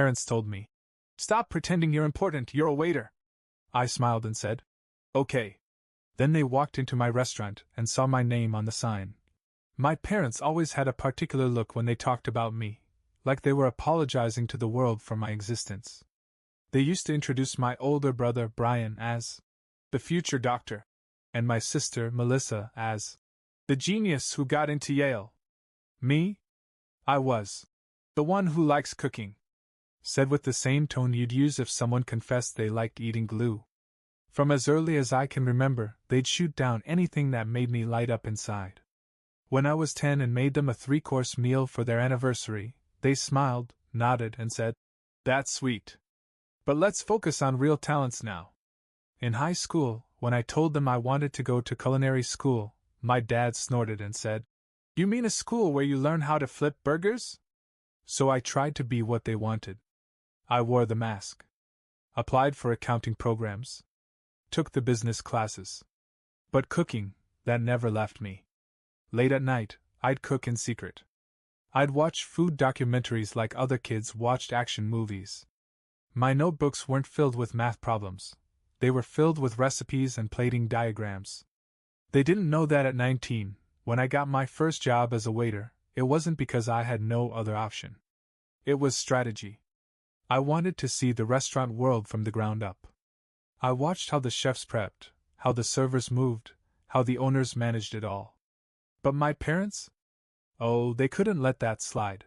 parents told me. "Stop pretending you're important, you're a waiter." I smiled and said, "Okay." Then they walked into my restaurant and saw my name on the sign. My parents always had a particular look when they talked about me, like they were apologizing to the world for my existence. They used to introduce my older brother Brian as the future doctor, and my sister Melissa as the genius who got into Yale. Me? I was the one who likes cooking. Said with the same tone you'd use if someone confessed they liked eating glue. From as early as I can remember, they'd shoot down anything that made me light up inside. When I was 10 and made them a 3-course meal for their anniversary, they smiled, nodded, and said, "That's sweet. But let's focus on real talents now." In high school, when I told them I wanted to go to culinary school, my dad snorted and said, "You mean a school where you learn how to flip burgers?" So I tried to be what they wanted. I wore the mask. Applied for accounting programs. Took the business classes. But cooking, that never left me. Late at night, I'd cook in secret. I'd watch food documentaries like other kids watched action movies. My notebooks weren't filled with math problems. They were filled with recipes and plating diagrams. They didn't know that at 19, when I got my first job as a waiter, it wasn't because I had no other option. It was strategy. I wanted to see the restaurant world from the ground up. I watched how the chefs prepped, how the servers moved, how the owners managed it all. But my parents? Oh, they couldn't let that slide.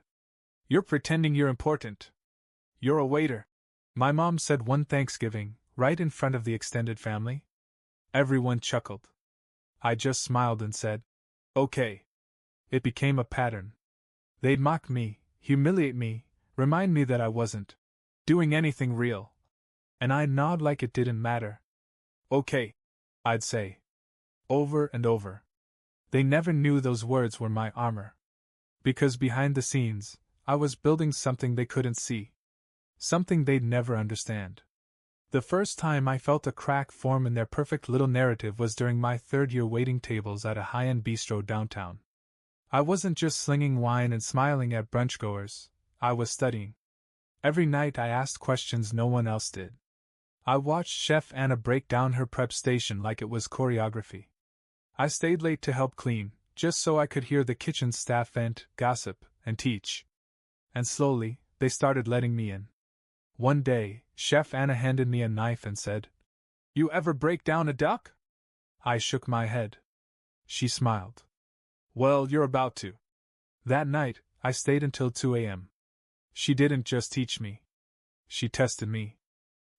"You're pretending you're important. You're a waiter," my mom said one Thanksgiving, right in front of the extended family. Everyone chuckled. I just smiled and said, "Okay." It became a pattern. They'd mock me, humiliate me, remind me that I wasn't doing anything real. And I'd nod like it didn't matter. "Okay," I'd say. Over and over. They never knew those words were my armor. Because behind the scenes, I was building something they couldn't see. Something they'd never understand. The first time I felt a crack form in their perfect little narrative was during my 3rd year waiting tables at a high-end bistro downtown. I wasn't just slinging wine and smiling at brunchgoers, I was studying. Every night I asked questions no one else did. I watched Chef Anna break down her prep station like it was choreography. I stayed late to help clean, just so I could hear the kitchen staff vent, gossip, and teach. And slowly, they started letting me in. One day, Chef Anna handed me a knife and said, "You ever break down a duck?" I shook my head. She smiled. "Well, you're about to." That night, I stayed until 2 a.m. She didn't just teach me. She tested me.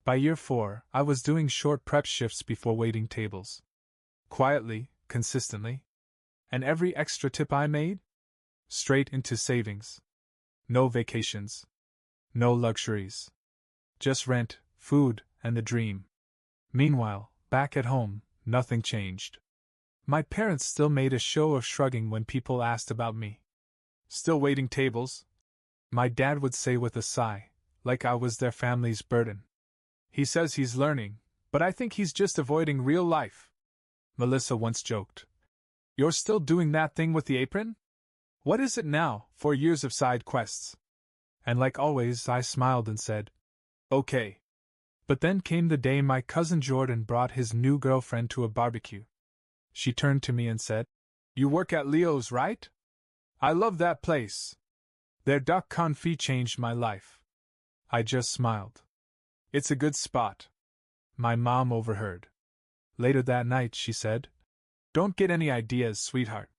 By year 4, I was doing short prep shifts before waiting tables. Quietly, consistently. And every extra tip I made? Straight into savings. No vacations. No luxuries. Just rent, food, and the dream. Meanwhile, back at home, nothing changed. My parents still made a show of shrugging when people asked about me. "Still waiting tables?" my dad would say with a sigh, like I was their family's burden. "He says he's learning, but I think he's just avoiding real life," Melissa once joked. "You're still doing that thing with the apron? What is it now, 4 years of side quests?" And like always, I smiled and said, "Okay." But then came the day my cousin Jordan brought his new girlfriend to a barbecue. She turned to me and said, "You work at Leo's, right? I love that place. Their duck confit changed my life." I just smiled. "It's a good spot." My mom overheard. Later that night she said, "Don't get any ideas, sweetheart.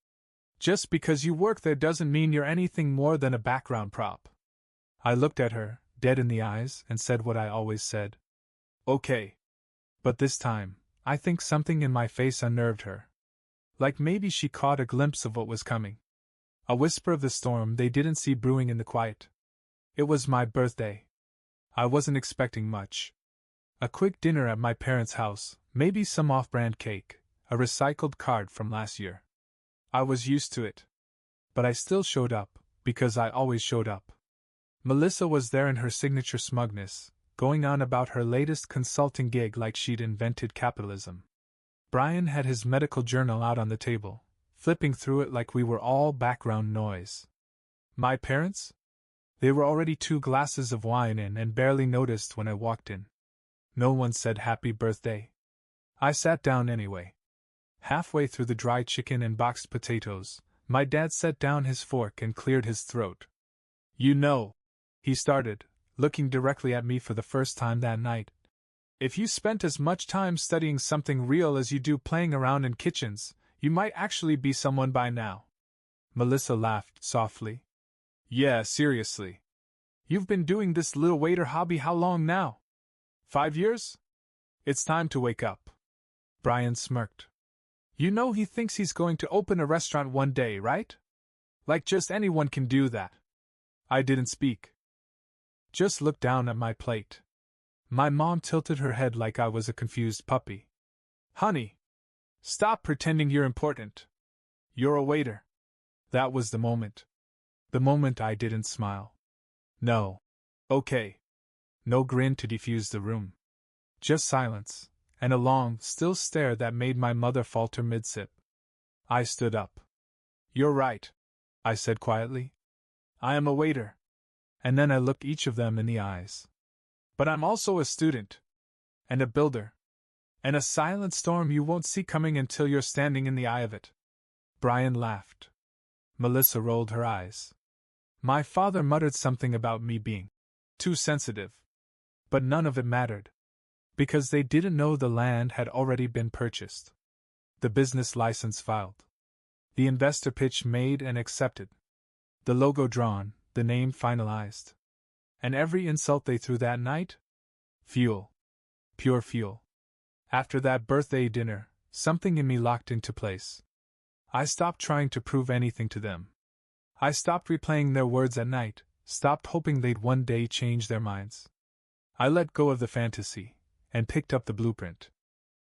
Just because you work there doesn't mean you're anything more than a background prop." I looked at her, dead in the eyes, and said what I always said. "Okay." But this time, I think something in my face unnerved her. Like maybe she caught a glimpse of what was coming. A whisper of the storm they didn't see brewing in the quiet. It was my birthday. I wasn't expecting much. A quick dinner at my parents' house, maybe some off-brand cake, a recycled card from last year. I was used to it. But I still showed up, because I always showed up. Melissa was there in her signature smugness, going on about her latest consulting gig like she'd invented capitalism. Brian had his medical journal out on the table, flipping through it like we were all background noise. My parents? They were already 2 glasses of wine in and barely noticed when I walked in. No one said happy birthday. I sat down anyway. Halfway through the dry chicken and boxed potatoes, my dad set down his fork and cleared his throat. You know, he started, looking directly at me for the first time that night. If you spent as much time studying something real as you do playing around in kitchens, you might actually be someone by now. Melissa laughed softly. Yeah, seriously. You've been doing this little waiter hobby how long now? 5 years? It's time to wake up. Brian smirked. You know he thinks he's going to open a restaurant one day, right? Like just anyone can do that. I didn't speak. Just looked down at my plate. My mom tilted her head like I was a confused puppy. Honey, stop pretending you're important. You're a waiter. That was the moment. The moment I didn't smile. No. Okay. No grin to defuse the room. Just silence, and a long, still stare that made my mother falter mid-sip. I stood up. You're right, I said quietly. I am a waiter. And then I looked each of them in the eyes. But I'm also a student. And a builder. And a silent storm you won't see coming until you're standing in the eye of it. Brian laughed. Melissa rolled her eyes. My father muttered something about me being too sensitive. But none of it mattered. Because they didn't know the land had already been purchased. The business license filed. The investor pitch made and accepted. The logo drawn, the name finalized. And every insult they threw that night? Fuel. Pure fuel. After that birthday dinner, something in me locked into place. I stopped trying to prove anything to them. I stopped replaying their words at night, stopped hoping they'd one day change their minds. I let go of the fantasy, and picked up the blueprint.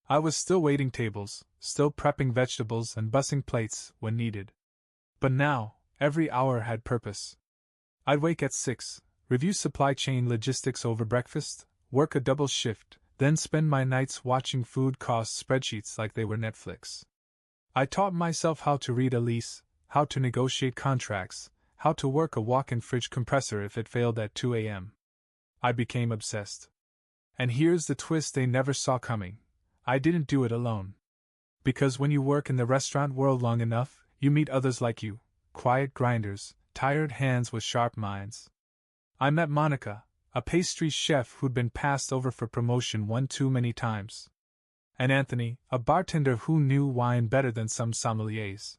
I was still waiting tables, still prepping vegetables and bussing plates when needed. But now, every hour had purpose. I'd wake at 6, review supply chain logistics over breakfast, work a double shift, then spend my nights watching food cost spreadsheets like they were Netflix. I taught myself how to read a lease, how to negotiate contracts, how to work a walk-in fridge compressor if it failed at 2 a.m. I became obsessed. And here's the twist they never saw coming. I didn't do it alone. Because when you work in the restaurant world long enough, you meet others like you, quiet grinders, tired hands with sharp minds. I met Monica, a pastry chef who'd been passed over for promotion one too many times. And Anthony, a bartender who knew wine better than some sommeliers.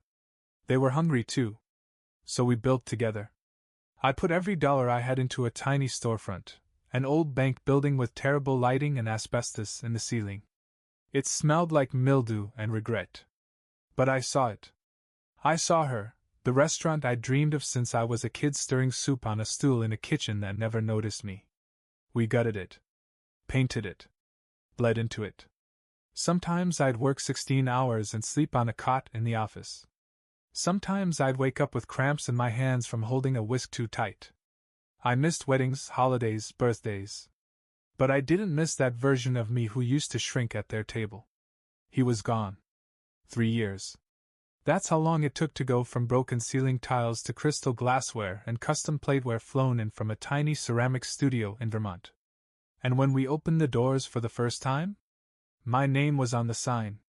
They were hungry too. So we built together. I put every dollar I had into a tiny storefront, an old bank building with terrible lighting and asbestos in the ceiling. It smelled like mildew and regret. But I saw it. I saw her, the restaurant I'd dreamed of since I was a kid, stirring soup on a stool in a kitchen that never noticed me. We gutted it. Painted it. Bled into it. Sometimes I'd work 16 hours and sleep on a cot in the office. Sometimes I'd wake up with cramps in my hands from holding a whisk too tight. I missed weddings, holidays, birthdays. But I didn't miss that version of me who used to shrink at their table. He was gone. 3 years. That's how long it took to go from broken ceiling tiles to crystal glassware and custom plateware flown in from a tiny ceramic studio in Vermont. And when we opened the doors for the first time? My name was on the sign.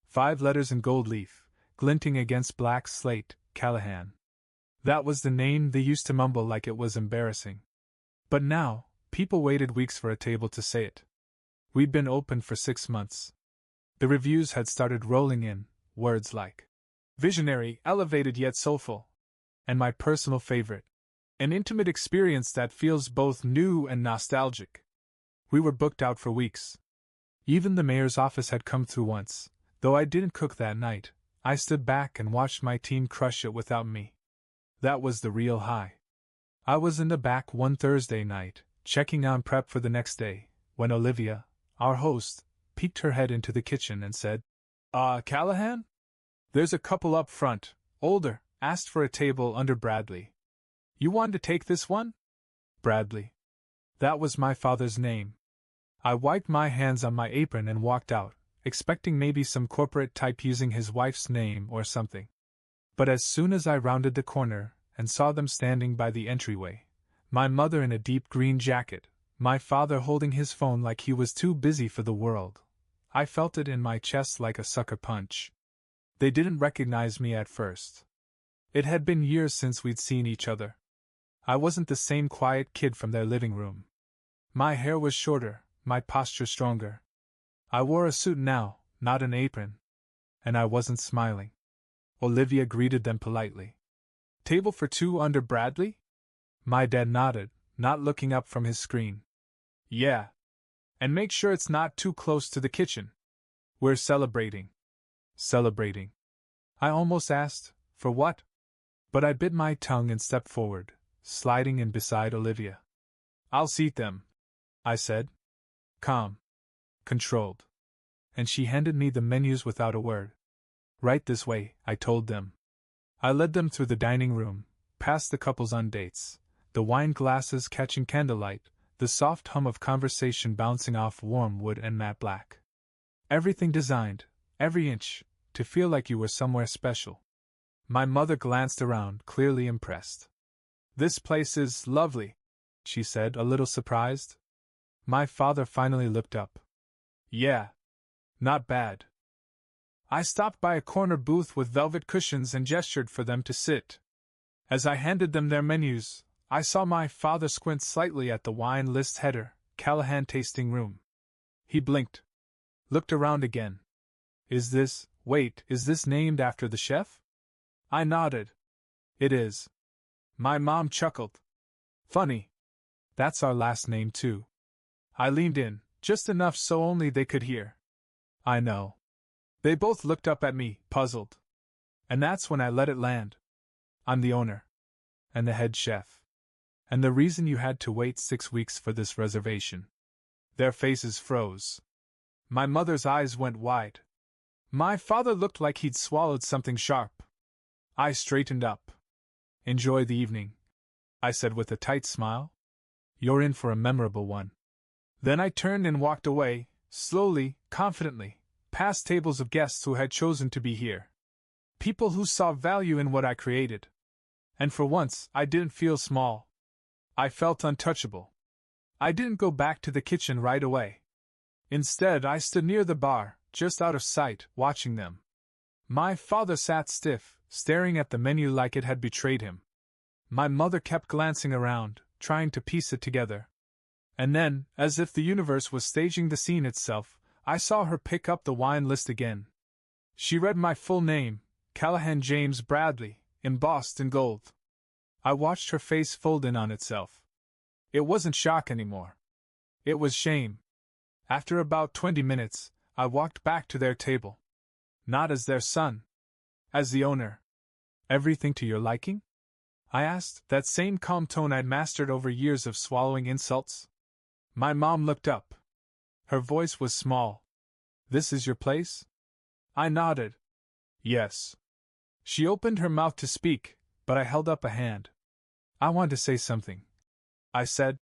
5 letters in gold leaf, glinting against black slate, Callahan. That was the name they used to mumble like it was embarrassing. But now, people waited weeks for a table to say it. We'd been open for 6 months. The reviews had started rolling in, words like visionary, elevated yet soulful. And my personal favorite, an intimate experience that feels both new and nostalgic. We were booked out for weeks. Even the mayor's office had come through once. Though I didn't cook that night, I stood back and watched my team crush it without me. That was the real high. I was in the back one Thursday night, checking on prep for the next day, when Olivia, our host, peeked her head into the kitchen and said, Callahan? There's a couple up front, older, asked for a table under Bradley. You want to take this one? Bradley. That was my father's name. I wiped my hands on my apron and walked out, expecting maybe some corporate type using his wife's name or something. But as soon as I rounded the corner and saw them standing by the entryway, My mother in a deep green jacket, my father holding his phone like he was too busy for the world. I felt it in my chest like a sucker punch. They didn't recognize me at first. It had been years since we'd seen each other. I wasn't the same quiet kid from their living room. My hair was shorter, my posture stronger. I wore a suit now, not an apron. And I wasn't smiling. Olivia greeted them politely. Table for two under Bradley? My dad nodded, not looking up from his screen. Yeah. And make sure it's not too close to the kitchen. We're celebrating. Celebrating. I almost asked, for what? But I bit my tongue and stepped forward, sliding in beside Olivia. I'll seat them, I said. Calm. Controlled. And she handed me the menus without a word. Right this way, I told them. I led them through the dining room, past the couples on dates, the wine glasses catching candlelight, the soft hum of conversation bouncing off warm wood and matte black. Everything designed, every inch, to feel like you were somewhere special. My mother glanced around, clearly impressed. This place is lovely, she said, a little surprised. My father finally looked up. Yeah. Not bad. I stopped by a corner booth with velvet cushions and gestured for them to sit. As I handed them their menus, I saw my father squint slightly at the wine list header, Callahan Tasting Room. He blinked. Looked around again. Is this named after the chef? I nodded. It is. My mom chuckled. Funny. That's our last name too. I leaned in, just enough so only they could hear. I know. They both looked up at me, puzzled. And that's when I let it land. I'm the owner. And the head chef. And the reason you had to wait 6 weeks for this reservation. Their faces froze. My mother's eyes went wide. My father looked like he'd swallowed something sharp. I straightened up. Enjoy the evening, I said with a tight smile. You're in for a memorable one. Then I turned and walked away, slowly, confidently, past tables of guests who had chosen to be here. People who saw value in what I created. And for once, I didn't feel small. I felt untouchable. I didn't go back to the kitchen right away. Instead, I stood near the bar, just out of sight, watching them. My father sat stiff, staring at the menu like it had betrayed him. My mother kept glancing around, trying to piece it together. And then, as if the universe was staging the scene itself, I saw her pick up the wine list again. She read my full name, Callahan James Bradley, embossed in gold. I watched her face fold in on itself. It wasn't shock anymore. It was shame. After about 20 minutes, I walked back to their table. Not as their son. As the owner. Everything to your liking? I asked, that same calm tone I'd mastered over years of swallowing insults. My mom looked up. Her voice was small. This is your place? I nodded. Yes. She opened her mouth to speak, but I held up a hand. I want to say something, I said,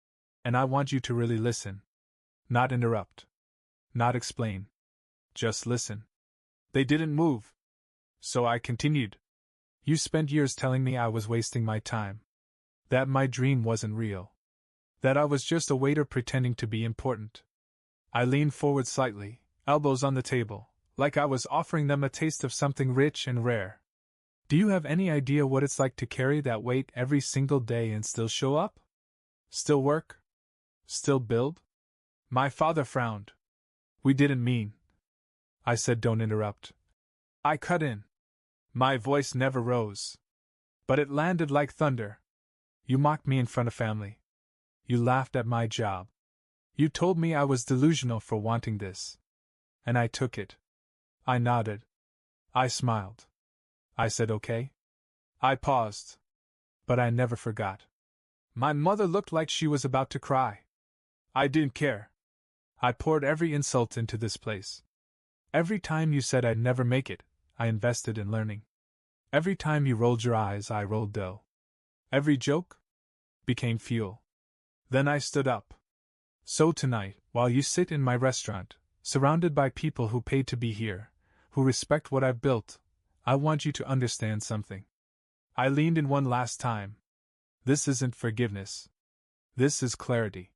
and I want you to really listen. Not interrupt. Not explain. Just listen. They didn't move. So I continued. You spent years telling me I was wasting my time. That my dream wasn't real. That I was just a waiter pretending to be important. I leaned forward slightly, elbows on the table, like I was offering them a taste of something rich and rare. Do you have any idea what it's like to carry that weight every single day and still show up? Still work? Still build? My father frowned. We didn't mean. I said, don't interrupt. I cut in. My voice never rose. But it landed like thunder. You mocked me in front of family. You laughed at my job. You told me I was delusional for wanting this. And I took it. I nodded. I smiled. I said okay. I paused. But I never forgot. My mother looked like she was about to cry. I didn't care. I poured every insult into this place. Every time you said I'd never make it, I invested in learning. Every time you rolled your eyes, I rolled dough. Every joke became fuel. Then I stood up. So tonight, while you sit in my restaurant, surrounded by people who paid to be here, who respect what I've built, I want you to understand something. I leaned in one last time. This isn't forgiveness. This is clarity.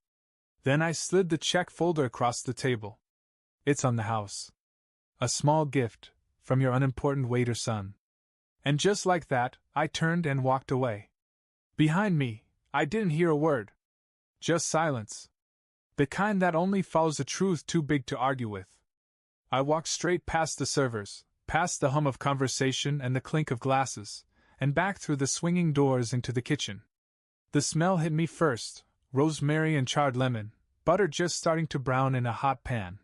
Then I slid the check folder across the table. It's on the house. A small gift, from your unimportant waiter son. And just like that, I turned and walked away. Behind me, I didn't hear a word. Just silence. The kind that only follows a truth too big to argue with. I walked straight past the servers, past the hum of conversation and the clink of glasses, and back through the swinging doors into the kitchen. The smell hit me first, rosemary and charred lemon, butter just starting to brown in a hot pan.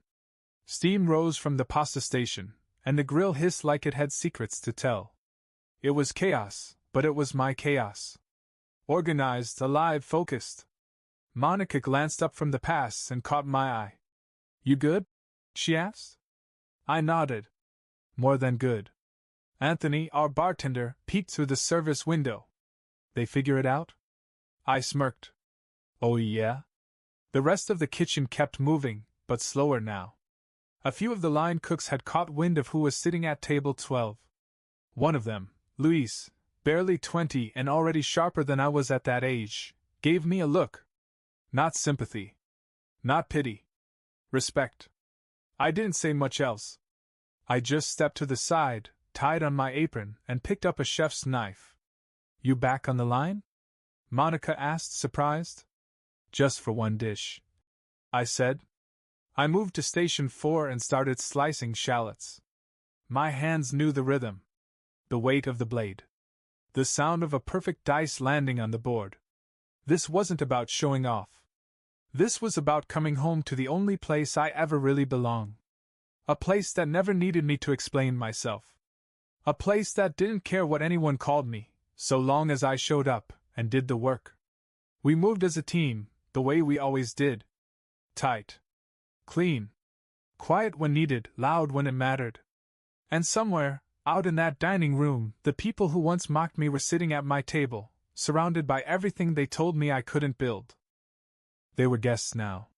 Steam rose from the pasta station, and the grill hissed like it had secrets to tell. It was chaos, but it was my chaos. Organized, alive, focused. Monica glanced up from the pass and caught my eye. "You good?" she asked. I nodded. "More than good." Anthony, our bartender, peeked through the service window. "They figure it out?" I smirked. "Oh yeah?" The rest of the kitchen kept moving, but slower now. A few of the line cooks had caught wind of who was sitting at table 12. One of them, Luis, barely 20 and already sharper than I was at that age, gave me a look. Not sympathy. Not pity. Respect. I didn't say much else. I just stepped to the side, tied on my apron, and picked up a chef's knife. "You back on the line?" Monica asked, surprised. "Just for one dish," I said. I moved to station 4 and started slicing shallots. My hands knew the rhythm. The weight of the blade. The sound of a perfect dice landing on the board. This wasn't about showing off. This was about coming home to the only place I ever really belong. A place that never needed me to explain myself. A place that didn't care what anyone called me, so long as I showed up and did the work. We moved as a team, the way we always did. Tight. Clean. Quiet when needed, loud when it mattered. And somewhere, out in that dining room, the people who once mocked me were sitting at my table, surrounded by everything they told me I couldn't build. They were guests now.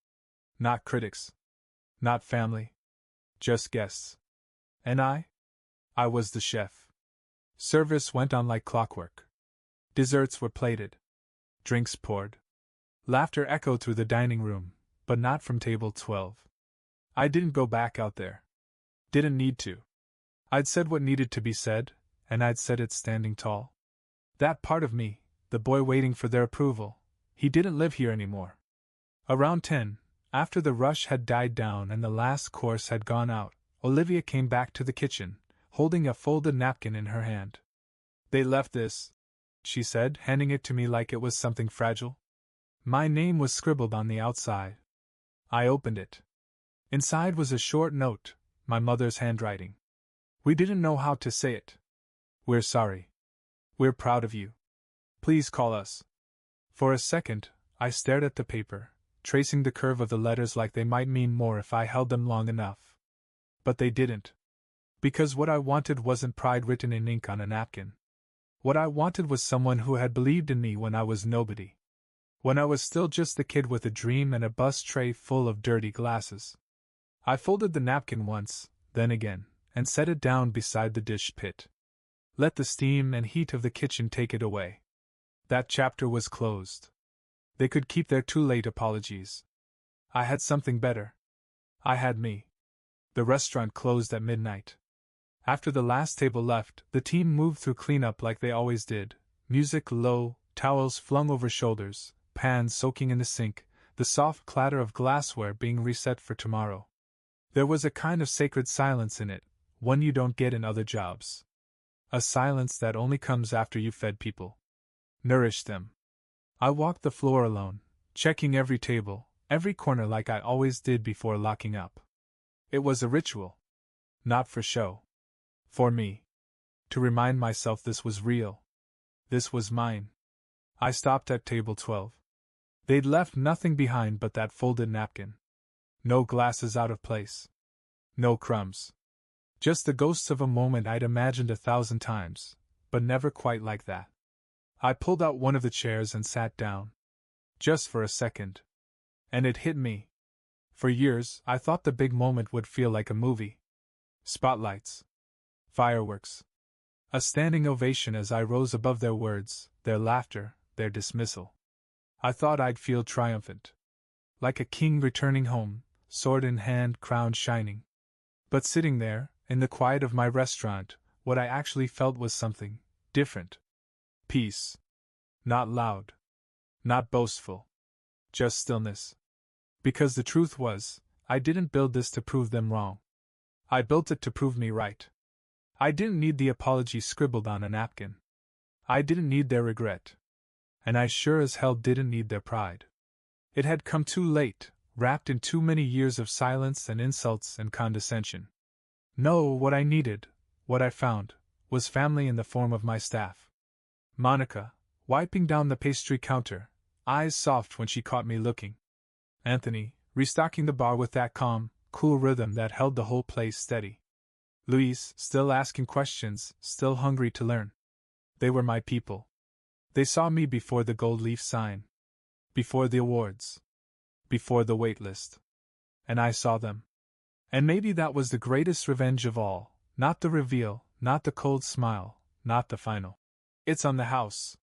Not critics. Not family. Just guests. And I was the chef. Service went on like clockwork. Desserts were plated. Drinks poured. Laughter echoed through the dining room, but not from table 12. I didn't go back out there. Didn't need to. I'd said what needed to be said, and I'd said it standing tall. That part of me, the boy waiting for their approval, he didn't live here anymore. Around 10, after the rush had died down and the last course had gone out, Olivia came back to the kitchen, holding a folded napkin in her hand. "They left this," she said, handing it to me like it was something fragile. My name was scribbled on the outside. I opened it. Inside was a short note, my mother's handwriting. "We didn't know how to say it. We're sorry. We're proud of you. Please call us." For a second, I stared at the paper, tracing the curve of the letters like they might mean more if I held them long enough. But they didn't. Because what I wanted wasn't pride written in ink on a napkin. What I wanted was someone who had believed in me when I was nobody. When I was still just the kid with a dream and a bus tray full of dirty glasses. I folded the napkin once, then again, and set it down beside the dish pit. Let the steam and heat of the kitchen take it away. That chapter was closed. They could keep their too late apologies. I had something better. I had me. The restaurant closed at midnight. After the last table left, the team moved through cleanup like they always did, music low, towels flung over shoulders, pans soaking in the sink, the soft clatter of glassware being reset for tomorrow. There was a kind of sacred silence in it, one you don't get in other jobs. A silence that only comes after you've fed people. Nourished them. I walked the floor alone, checking every table, every corner like I always did before locking up. It was a ritual. Not for show. For me. To remind myself this was real. This was mine. I stopped at table 12. They'd left nothing behind but that folded napkin. No glasses out of place. No crumbs. Just the ghosts of a moment I'd imagined 1,000 times, but never quite like that. I pulled out one of the chairs and sat down. Just for a second. And it hit me. For years, I thought the big moment would feel like a movie. Spotlights. Fireworks. A standing ovation as I rose above their words, their laughter, their dismissal. I thought I'd feel triumphant. Like a king returning home, sword in hand, crown shining. But sitting there, in the quiet of my restaurant, what I actually felt was something different. Peace. Not loud. Not boastful. Just stillness. Because the truth was, I didn't build this to prove them wrong. I built it to prove me right. I didn't need the apology scribbled on a napkin. I didn't need their regret. And I sure as hell didn't need their pride. It had come too late, wrapped in too many years of silence and insults and condescension. No, what I needed, what I found, was family in the form of my staff. Monica, wiping down the pastry counter, eyes soft when she caught me looking. Anthony, restocking the bar with that calm, cool rhythm that held the whole place steady. Louise, still asking questions, still hungry to learn. They were my people. They saw me before the gold leaf sign. Before the awards. Before the wait list. And I saw them. And maybe that was the greatest revenge of all, not the reveal, not the cold smile, not the final "It's on the house."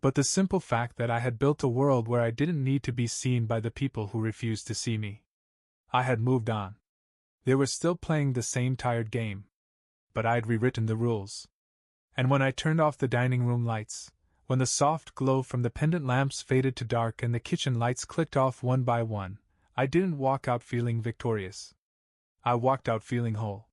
But the simple fact that I had built a world where I didn't need to be seen by the people who refused to see me. I had moved on. They were still playing the same tired game. But I'd rewritten the rules. And when I turned off the dining room lights, when the soft glow from the pendant lamps faded to dark and the kitchen lights clicked off one by one, I didn't walk out feeling victorious. I walked out feeling whole.